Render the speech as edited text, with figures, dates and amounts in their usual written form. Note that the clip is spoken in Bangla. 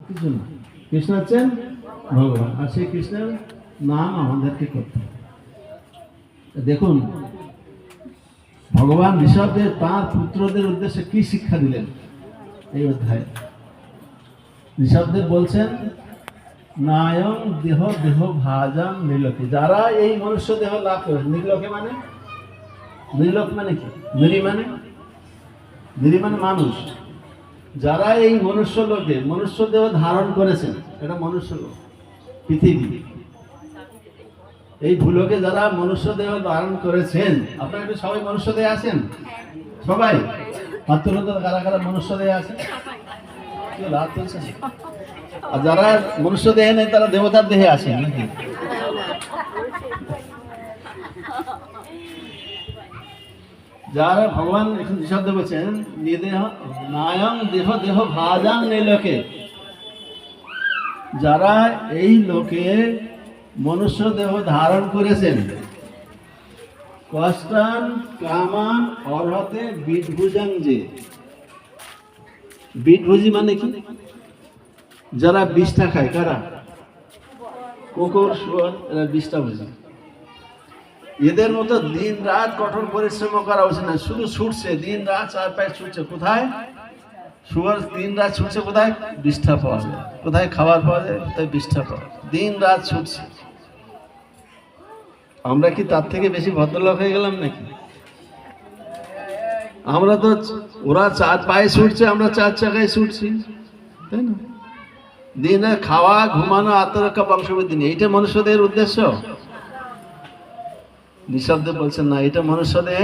কিছু না। কৃষ্ণ হচ্ছেন ভগবান, আর সেই কৃষ্ণের নাম আমাদেরকে করতে হবে। দেখুন ভগবান ঋষভদেব তাঁর পুত্রদের উদ্দেশ্যে কি শিক্ষা দিলেন এই অধ্যায়ে। ঋষভদেব বলছেন নায়ং দেহ দেহ ভাজাম নীলকে, যারা এই মনুষ্য দেহ লাভ করে, নীলকে মানে নীলক মানে কি, নিরি মানে মানুষ, যারা এই মনুষ্য লোকে মনুষ্য দেহ ধারণ করেছেন, এটা মনুষ্য লোক পৃথিবী, এই ভূলোকে যারা মনুষ্য দেহ ধারণ করেছেন, আপনারা একটু সবাই মনুষ্য দেহে আছেন? সবাই হাত তুলুন তো, কারা কারা মনুষ্য দেহে আছেন? হাত তুলছেন। আর যারা মনুষ্য দেহে নেই তারা দেবতার দেহে আছেন নাকি? যারা ভগবান ঋষভদেব বলছেন নায়ং দেহ দেহ ভাজাং নীলকে, যারা এই লোকে মনুষ্য দেহ ধারণ করেছেন, কষ্টান কামান অর্হতে বিটভুজাং, যে বিটভুজি মানে কি, যারা বিষটা খায়, কারা? কুকুর শুয়োর, এরা বিষটা বুঝে। এদের মতো দিন রাত কঠোর পরিশ্রম করা উচিত না, শুধু ছুটছে দিন রাত, চার পায়ে ছুটছে। কোথায়? শুয়োর দিন রাত ছুটছে কোথায়? বিষ্ঠা পাওয়া যায়। কোথায় খাবার পাওয়া যায়? কোথায় বিষ্ঠা পাওয়া যায়। দিন রাত ছুটছে। আমরা কি তার থেকে বেশি ভদ্রলোক হয়ে গেলাম নাকি? আমরা তো, ওরা চার পায়ে ছুটছে, আমরা চার চাকায় ছুটছি, তাই না? দিনে খাওয়া, ঘুমানো, আত্মরক্ষা, বংশবৃদ্ধি নিয়ে, এইটা মনুষ্যদের উদ্দেশ্য? ঋষভদেব বলছেন না, এটা মনুষ্যদের